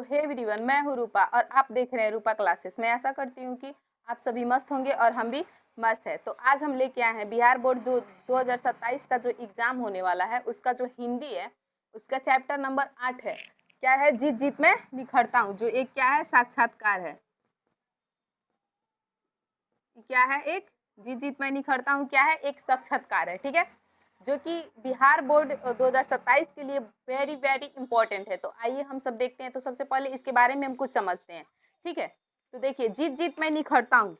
तो hey everyone, मैं हूँ रूपा और आप देख रहे हैं रूपा क्लासेस। मैं ऐसा करती हूँ कि आप सभी मस्त होंगे और हम भी मस्त है। तो आज हम लेके आए हैं बिहार बोर्ड 2027 का जो एग्ज़ाम होने वाला है उसका जो हिंदी है उसका चैप्टर नंबर 8 है। क्या है? जीत जीत में निखरता हूँ। जो एक क्या है, साक्षात्कार है। क्या है? एक जीत जीत में निखरता हूँ क्या है? एक साक्षात्कार है। ठीक है, जो कि बिहार बोर्ड 2027 के लिए वेरी वेरी इंपॉर्टेंट है। तो आइए हम सब देखते हैं। तो सबसे पहले इसके बारे में हम कुछ समझते हैं। ठीक है, तो देखिए, जीत जीत मैं निखरता हूँ,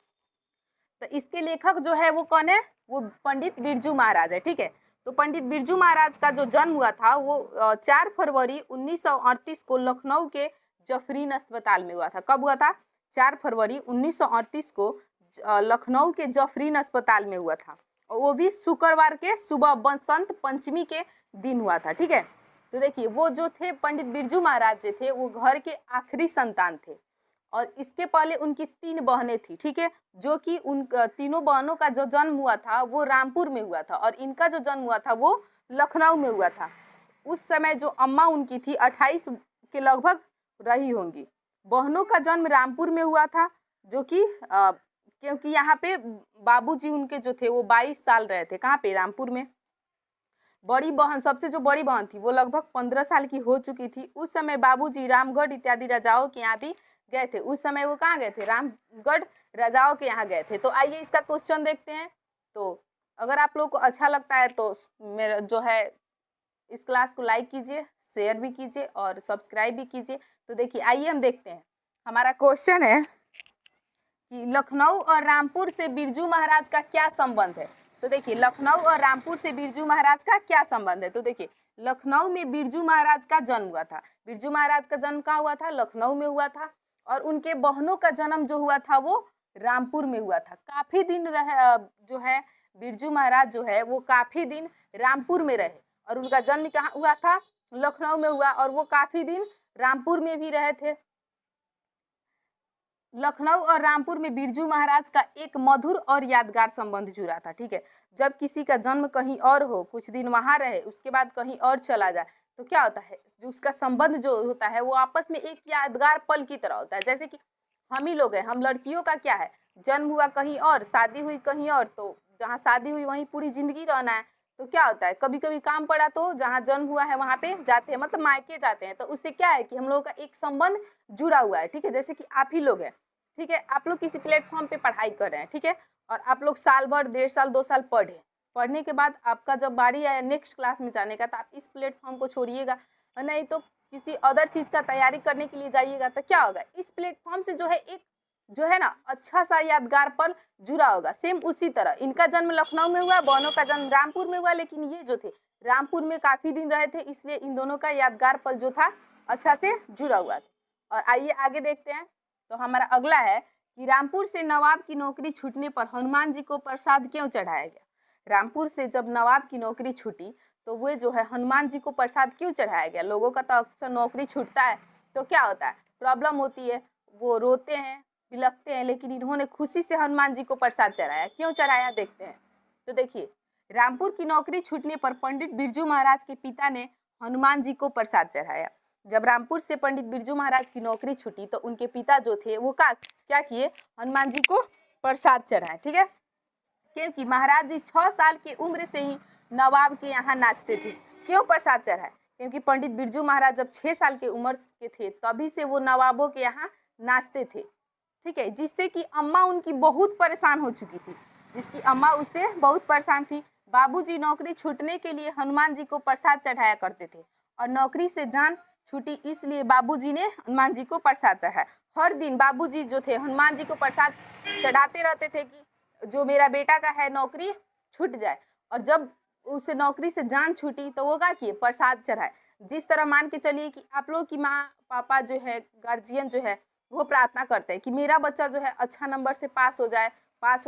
तो इसके लेखक जो है वो कौन है? वो पंडित बिरजू महाराज है। ठीक है, तो पंडित बिरजू महाराज का जो जन्म हुआ था वो 4 फरवरी 1938 को लखनऊ के जफरीन अस्पताल में हुआ था। कब हुआ था? 4 फरवरी 1938 को लखनऊ के जफरीन अस्पताल में हुआ था, और वो भी शुक्रवार के सुबह बसंत पंचमी के दिन हुआ था। ठीक है, तो देखिए, वो जो थे पंडित बिरजू महाराज जो थे वो घर के आखिरी संतान थे, और इसके पहले उनकी 3 बहनें थी। ठीक है, जो कि उन तीनों बहनों का जो जन्म हुआ था वो रामपुर में हुआ था, और इनका जो जन्म हुआ था वो लखनऊ में हुआ था। उस समय जो अम्मा उनकी थी 28 के लगभग रही होंगी। बहनों का जन्म रामपुर में हुआ था, जो कि क्योंकि यहाँ पे बाबूजी उनके जो थे वो 22 साल रहे थे। कहाँ पे? रामपुर में। बड़ी बहन, सबसे जो बड़ी बहन थी वो लगभग 15 साल की हो चुकी थी। उस समय बाबूजी रामगढ़ इत्यादि राजाओं के यहाँ भी गए थे। उस समय वो कहाँ गए थे? रामगढ़ राजाओं के यहाँ गए थे। तो आइए इसका क्वेश्चन देखते हैं। तो अगर आप लोग को अच्छा लगता है तो मेरा जो है इस क्लास को लाइक कीजिए, शेयर भी कीजिए और सब्सक्राइब भी कीजिए। तो देखिए, आइए हम देखते हैं। हमारा क्वेश्चन है कि लखनऊ और रामपुर से बिरजू महाराज का क्या संबंध है। तो देखिए, लखनऊ और रामपुर से बिरजू महाराज का क्या संबंध है। तो देखिए, लखनऊ में बिरजू महाराज का जन्म हुआ था। बिरजू महाराज का जन्म कहाँ हुआ था? लखनऊ में हुआ था। और उनके बहनों का जन्म जो हुआ था वो रामपुर में हुआ था। काफी दिन रहे जो है बिरजू महाराज जो है वो काफी दिन रामपुर में रहे, और उनका जन्म कहाँ हुआ था? लखनऊ में हुआ, और वो काफी दिन रामपुर में भी रहे थे। लखनऊ और रामपुर में बिरजू महाराज का एक मधुर और यादगार संबंध जुड़ा था। ठीक है, जब किसी का जन्म कहीं और हो, कुछ दिन वहां रहे, उसके बाद कहीं और चला जाए, तो क्या होता है, जो उसका संबंध जो होता है वो आपस में एक यादगार पल की तरह होता है। जैसे कि हम ही लोग हैं, हम लड़कियों का क्या है, जन्म हुआ कहीं और, शादी हुई कहीं और, तो जहाँ शादी हुई वहीं पूरी जिंदगी रहना है। तो क्या होता है, कभी कभी काम पड़ा तो जहाँ जन्म हुआ है वहाँ पे जाते हैं, मतलब मायके जाते हैं। तो उससे क्या है कि हम लोगों का एक संबंध जुड़ा हुआ है। ठीक है, जैसे कि आप ही लोग हैं। ठीक है, आप लोग किसी प्लेटफॉर्म पे पढ़ाई कर रहे हैं। ठीक है, और आप लोग साल भर, 1.5 साल 2 साल पढ़ने के बाद आपका जब बारी आया नेक्स्ट क्लास में जाने का, तो आप इस प्लेटफॉर्म को छोड़िएगा, और नहीं तो किसी अदर चीज़ का तैयारी करने के लिए जाइएगा। तो क्या होगा, इस प्लेटफॉर्म से जो है एक जो है ना अच्छा सा यादगार पल जुड़ा होगा। सेम उसी तरह इनका जन्म लखनऊ में हुआ, बहनों का जन्म रामपुर में हुआ, लेकिन ये जो थे रामपुर में काफ़ी दिन रहे थे, इसलिए इन दोनों का यादगार पल जो था अच्छा से जुड़ा हुआ था। और आइए आगे देखते हैं। तो हमारा अगला है कि रामपुर से नवाब की नौकरी छूटने पर हनुमान जी को प्रसाद क्यों चढ़ाया गया। रामपुर से जब नवाब की नौकरी छूटी तो वे जो है हनुमान जी को प्रसाद क्यों चढ़ाया गया। लोगों का तो अक्सर नौकरी छूटता है तो क्या होता है, प्रॉब्लम होती है, वो रोते हैं, बिलखते हैं, लेकिन इन्होंने खुशी से हनुमान जी को प्रसाद चढ़ाया। क्यों चढ़ाया, देखते हैं। तो देखिए, रामपुर की नौकरी छूटने पर पंडित बिरजू महाराज के पिता ने हनुमान जी को प्रसाद चढ़ाया। जब रामपुर से पंडित बिरजू महाराज की नौकरी छूटी तो उनके पिता जो थे वो क्या किए, हनुमान जी को प्रसाद चढ़ाए। ठीक है, क्योंकि महाराज जी 6 साल की उम्र से ही नवाब के यहाँ नाचते थे। क्यों प्रसाद चढ़ाए, क्योंकि पंडित बिरजू महाराज जब 6 साल की उम्र के थे तभी से वो नवाबों के यहाँ नाचते थे। ठीक है, जिससे कि अम्मा उनकी बहुत परेशान हो चुकी थी, जिसकी अम्मा उससे बहुत परेशान थी। बाबूजी नौकरी छूटने के लिए हनुमान जी को प्रसाद चढ़ाया करते थे, और नौकरी से जान छूटी इसलिए बाबूजी ने हनुमान जी को प्रसाद चढ़ाया। हर दिन बाबूजी जो थे हनुमान जी को प्रसाद चढ़ाते रहते थे कि जो मेरा बेटा का है नौकरी छूट जाए, और जब उसे नौकरी से जान छूटी तो वो क्या किए, प्रसाद चढ़ाए। जिस तरह मान के चलिए कि आप लोग की माँ पापा जो है, गार्जियन जो है, वो प्रार्थना करते हैं कि मेरा बच्चा जो है अच्छा नंबर से पास हो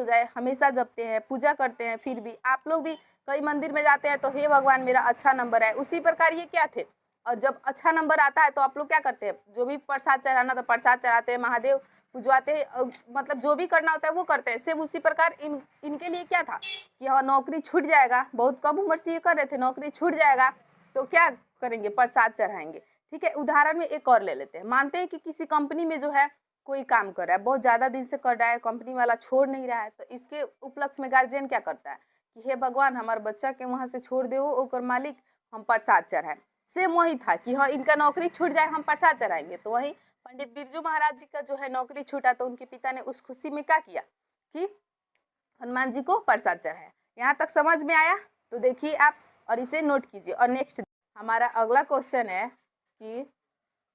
जाए, हमेशा जपते हैं, पूजा करते हैं। फिर भी आप लोग भी कई मंदिर में जाते हैं तो हे भगवान मेरा अच्छा नंबर है। उसी प्रकार ये क्या थे, और जब अच्छा नंबर आता है तो आप लोग क्या करते हैं, जो भी प्रसाद चढ़ाना तो प्रसाद चढ़ाते हैं, महादेव पुजवाते हैं, मतलब जो भी करना होता है वो करते हैं। सेम उसी प्रकार इनके लिए क्या था कि हाँ नौकरी छूट जाएगा, बहुत कम उम्र से ये कर रहे थे, नौकरी छूट जाएगा तो क्या करेंगे, प्रसाद चढ़ाएंगे। ठीक है, उदाहरण में एक और ले लेते हैं। मानते हैं कि किसी कंपनी में जो है कोई काम कर रहा है, बहुत ज़्यादा दिन से कर रहा है, कंपनी वाला छोड़ नहीं रहा है, तो इसके उपलक्ष्य में गार्जियन क्या करता है कि हे भगवान, हमारे बच्चा के वहाँ से छोड़ दे ओकर मालिक, हम प्रसाद चढ़ाएं। सेम वही था कि हाँ, इनका नौकरी छूट जाए, हम प्रसाद चढ़ाएंगे। तो वहीं पंडित बिरजू महाराज जी का जो है नौकरी छूटा, तो उनके पिता ने उस खुशी में क्या किया कि हनुमान जी को प्रसाद चढ़ाया। यहाँ तक समझ में आया? तो देखिए आप और इसे नोट कीजिए। और नेक्स्ट हमारा अगला क्वेश्चन है कि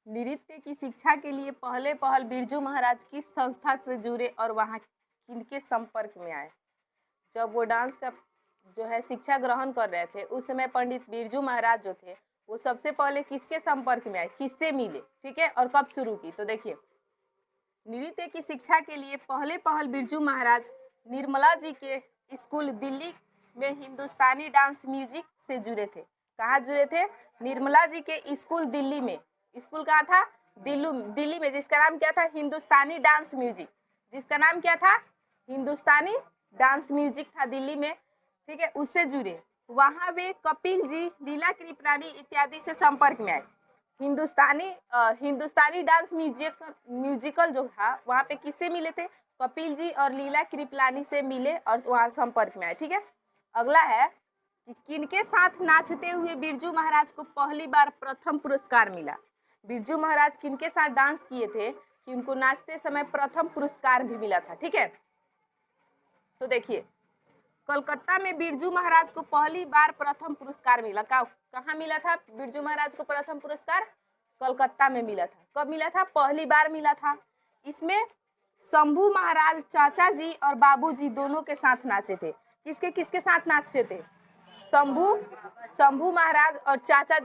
नृत्य की शिक्षा के लिए पहले पहल बिरजू महाराज किस संस्था से जुड़े और वहाँ किनके संपर्क में आए? जब वो डांस का जो है शिक्षा ग्रहण कर रहे थे, उस समय पंडित बिरजू महाराज जो थे वो सबसे पहले किसके संपर्क में आए, किससे मिले, ठीक है, और कब शुरू की? तो देखिए, नृत्य की शिक्षा के लिए पहले पहल बिरजू महाराज निर्मला जी के स्कूल दिल्ली में हिंदुस्तानी डांस म्यूजिक से जुड़े थे। कहाँ जुड़े थे? निर्मला जी के स्कूल दिल्ली में। स्कूल कहाँ था? दिल्ली में, जिसका नाम क्या था? हिंदुस्तानी डांस म्यूजिक। जिसका नाम क्या था? हिंदुस्तानी डांस म्यूजिक था दिल्ली में, ठीक है, उससे जुड़े। वहाँ वे कपिल जी, लीला कृपलानी इत्यादि से संपर्क में आए। हिंदुस्तानी डांस म्यूजिकल जो था, वहाँ पे किससे मिले थे? कपिल जी और लीला कृपलानी से मिले और वहाँ संपर्क में आए, ठीक है। अगला है कि किनके साथ नाचते हुए बिरजू महाराज को पहली बार प्रथम पुरस्कार मिला? बिरजू महाराज किनके साथ डांस किए थे कि उनको नाचते समय प्रथम पुरस्कार भी मिला था, ठीक है। तो देखिए, कोलकाता में बिरजू महाराज को पहली बार प्रथम पुरस्कार मिला। कहाँ मिला था बिरजू महाराज को प्रथम पुरस्कार? कोलकाता में मिला था। कब मिला था? पहली बार मिला था। इसमें शंभू महाराज चाचा जी और बाबू जी दोनों के साथ नाचे थे। किसके किसके साथ नाचे थे? शंभू महाराज और चाचा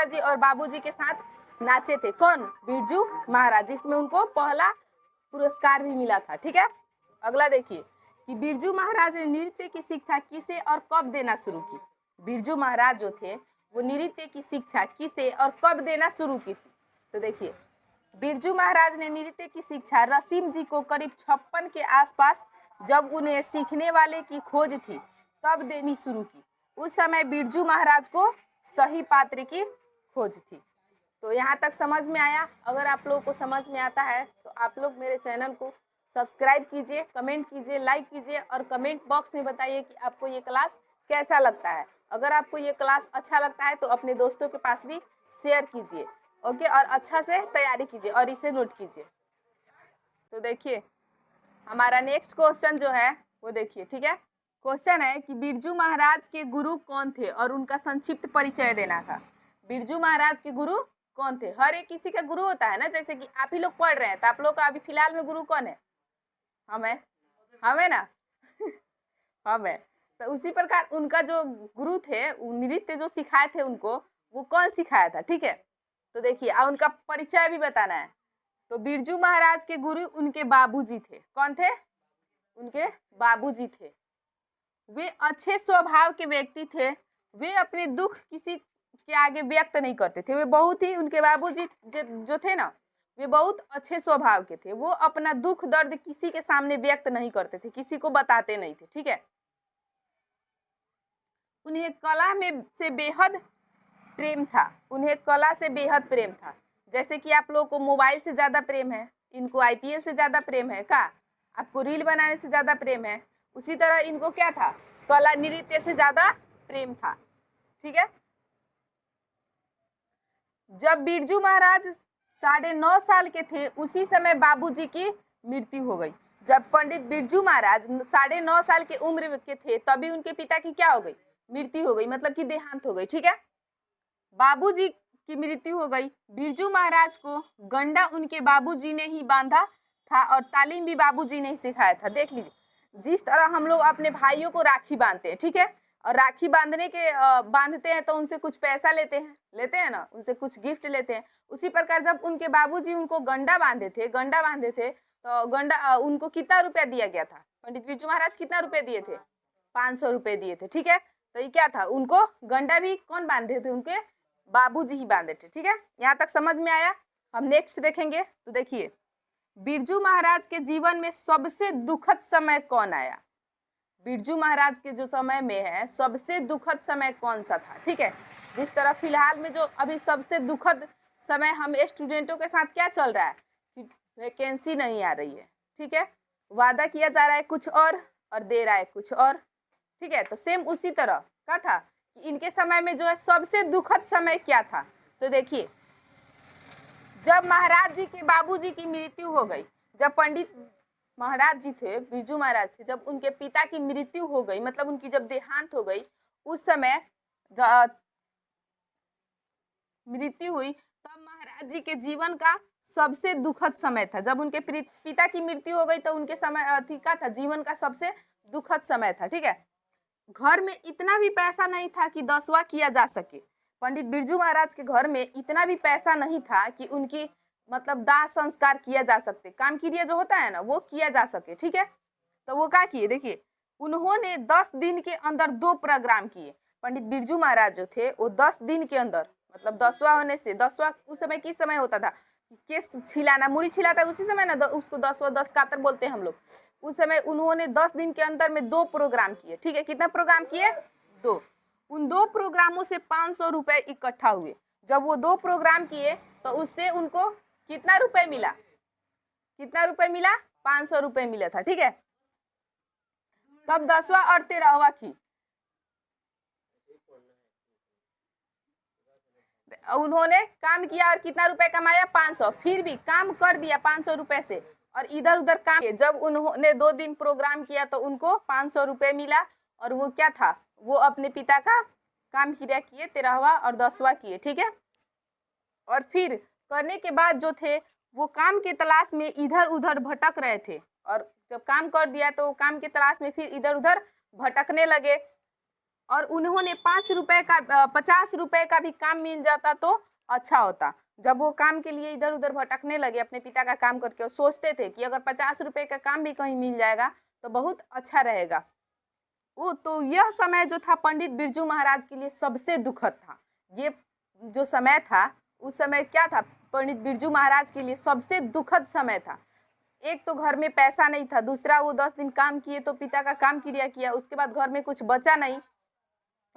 जी और बाबू जी के साथ नाचे थे। कौन? बिरजू महाराज, जिसमें उनको पहला पुरस्कार भी मिला था, ठीक है। अगला देखिए कि बिरजू महाराज ने नृत्य की शिक्षा किसे और कब देना शुरू की? बिरजू महाराज जो थे वो नृत्य की शिक्षा किसे और कब देना शुरू की थी? तो देखिए, बिरजू महाराज ने नृत्य की शिक्षा रसीम जी को करीब 56 के आसपास, जब उन्हें सीखने वाले की खोज थी, तब देनी शुरू की। उस समय बिरजू महाराज को सही पात्र की खोज थी। तो यहाँ तक समझ में आया? अगर आप लोगों को समझ में आता है तो आप लोग मेरे चैनल को सब्सक्राइब कीजिए, कमेंट कीजिए, लाइक कीजिए और कमेंट बॉक्स में बताइए कि आपको ये क्लास कैसा लगता है। अगर आपको ये क्लास अच्छा लगता है तो अपने दोस्तों के पास भी शेयर कीजिए, ओके, और अच्छा से तैयारी कीजिए और इसे नोट कीजिए। तो देखिए, हमारा नेक्स्ट क्वेश्चन जो है वो देखिए, ठीक है। क्वेश्चन है कि बिरजू महाराज के गुरु कौन थे और उनका संक्षिप्त परिचय देना था। बिरजू महाराज के गुरु कौन थे? हर एक किसी का गुरु होता है ना, जैसे कि आप ही लोग पढ़ रहे हैं तो आप लोग का अभी फिलहाल में गुरु कौन है? हम है ना हम है। तो उसी प्रकार उनका जो गुरु थे, नृत्य जो सिखाए थे उनको, वो कौन सिखाया था, ठीक है। तो देखिए, उनका परिचय भी बताना है। तो बिरजू महाराज के गुरु उनके बाबूजी थे। कौन थे? उनके बाबूजी थे। वे अच्छे स्वभाव के व्यक्ति थे। वे अपने दुख किसी के आगे व्यक्त नहीं करते थे। वे बहुत ही, उनके बाबूजी जो थे ना, वे बहुत अच्छे स्वभाव के थे। वो अपना दुख दर्द किसी के सामने व्यक्त नहीं करते थे, किसी को बताते नहीं थे, ठीक है। उन्हें कला में से बेहद प्रेम था। उन्हें कला से बेहद प्रेम था। जैसे कि आप लोगों को मोबाइल से ज़्यादा प्रेम है, इनको IPL से ज़्यादा प्रेम है, का आपको रील बनाने से ज़्यादा प्रेम है, उसी तरह इनको क्या था? कला नृत्य से ज़्यादा प्रेम था, ठीक है। जब बिरजू महाराज 9.5 साल के थे, उसी समय बाबूजी की मृत्यु हो गई। जब पंडित बिरजू महाराज 9.5 साल के उम्र के थे, तभी उनके पिता की क्या हो गई? मृत्यु हो गई, मतलब कि देहांत हो गई, ठीक है। बाबूजी की मृत्यु हो गई। बिरजू महाराज को गंडा उनके बाबूजी ने ही बांधा था और तालीम भी बाबूजी ने ही सिखाया था। देख लीजिए, जिस तरह हम लोग अपने भाइयों को राखी बांधते हैं, ठीक है, और राखी बांधते हैं तो उनसे कुछ पैसा लेते हैं ना, उनसे कुछ गिफ्ट लेते हैं। उसी प्रकार जब उनके बाबूजी उनको गंडा बांधे थे तो गंडा उनको कितना रुपया दिया गया था? पंडित बिरजू महाराज कितना रुपये दिए थे? 500 रुपये दिए थे, ठीक है। तो ये क्या था? उनको गंडा भी कौन बांधे थे? उनके बाबूजी ही बांधे थे, ठीक है। यहाँ तक समझ में आया? हम नेक्स्ट देखेंगे। तो देखिए, बिरजू महाराज के जीवन में सबसे दुखद समय कौन आया? बिरजू महाराज के जो समय में है, सबसे दुखद समय कौन सा था, ठीक है। जिस तरह फिलहाल में जो अभी सबसे दुखद समय हम स्टूडेंटों के साथ क्या चल रहा है कि वैकेंसी नहीं आ रही है, ठीक है, वादा किया जा रहा है कुछ और दे रहा है कुछ और, ठीक है। तो सेम उसी तरह क्या था कि इनके समय में जो है सबसे दुखद समय क्या था, तो देखिए जब महाराज जी के बाबूजी की मृत्यु हो गई, जब पंडित महाराज जी थे, बिरजू महाराज थे, जब उनके पिता की मृत्यु हो गई, मतलब उनकी जब देहांत हो गई, उस समय मृत्यु हुई, तब महाराज जी के जीवन का सबसे दुखद समय था। जब उनके पिता की मृत्यु हो गई तो उनके समय क्या था, जीवन का सबसे दुखद समय था, ठीक है। घर में इतना भी पैसा नहीं था कि 10वां किया जा सके। पंडित बिरजू महाराज के घर में इतना भी पैसा नहीं था कि उनकी मतलब दाह संस्कार किया जा सकते, काम क्रिया जो होता है ना वो किया जा सके, ठीक है। तो वो क्या किए, देखिए उन्होंने 10 दिन के अंदर 2 प्रोग्राम किए। पंडित बिरजू महाराज जो थे वो 10 दिन के अंदर, मतलब 10वां होने से, 10वां उस समय किस समय होता था, केस छिलाना, मुड़ी छिलाता उसी समय ना, उसको 10वां 10 कातर बोलते हैं हम लोग। उस समय उन्होंने 10 दिन के अंदर में 2 प्रोग्राम किए, ठीक है। कितना प्रोग्राम किए, 2। उन 2 प्रोग्रामों से 500 रुपए इकट्ठा हुए। जब वो 2 प्रोग्राम किए तो उससे उनको कितना रुपए मिला, कितना रुपए मिला, 500 रुपए मिला था, ठीक है। तब 10वां और 13वां की उन्होंने काम किया और कितना रुपए कमाया, 500। फिर भी काम कर दिया 500 रुपए से और इधर उधर काम, जब उन्होंने 2 दिन प्रोग्राम किया तो उनको 500 रुपए मिला और वो क्या था, वो अपने पिता का काम क्रिया किए, 13वां और 10वां किए, ठीक है। और फिर करने के बाद जो थे वो काम की तलाश में इधर उधर भटक रहे थे, और जब काम कर दिया तो काम की तलाश में फिर इधर उधर भटकने लगे। और उन्होंने 5 रुपए का 50 रुपए का भी काम मिल जाता तो अच्छा होता। जब वो काम के लिए इधर उधर भटकने लगे अपने पिता का काम करके, और सोचते थे कि अगर 50 रुपए का काम भी कहीं मिल जाएगा तो बहुत अच्छा रहेगा। वो तो यह समय जो था पंडित बिरजू महाराज के लिए सबसे दुखद था। ये जो समय था उस समय क्या था, पंडित बिरजू महाराज के लिए सबसे दुखद समय था। एक तो घर में पैसा नहीं था, दूसरा वो 10 दिन काम किए तो पिता का काम क्रिया किया, उसके बाद घर में कुछ बचा नहीं।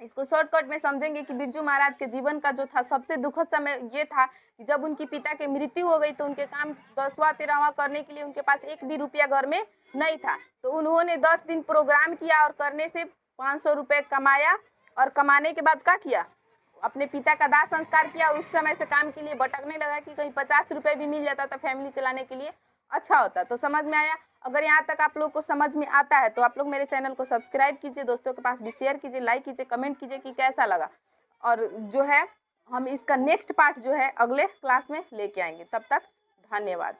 इसको शॉर्टकट में समझेंगे कि बिरजू महाराज के जीवन का जो था सबसे दुखद समय ये था कि जब उनकी पिता की मृत्यु हो गई तो उनके काम 10वां 13वां करने के लिए उनके पास एक भी रुपया घर में नहीं था। तो उन्होंने 10 दिन प्रोग्राम किया और करने से 500 रुपये कमाया, और कमाने के बाद क्या किया, अपने पिता का दाह संस्कार किया। और उस समय से काम के लिए भटकने लगा कि कहीं 50 रुपये भी मिल जाता था फैमिली चलाने के लिए अच्छा होता। तो समझ में आया। अगर यहाँ तक आप लोग को समझ में आता है तो आप लोग मेरे चैनल को सब्सक्राइब कीजिए, दोस्तों के पास भी शेयर कीजिए, लाइक कीजिए, कमेंट कीजिए कि कैसा लगा। और जो है हम इसका नेक्स्ट पार्ट जो है अगले क्लास में लेके आएंगे। तब तक धन्यवाद।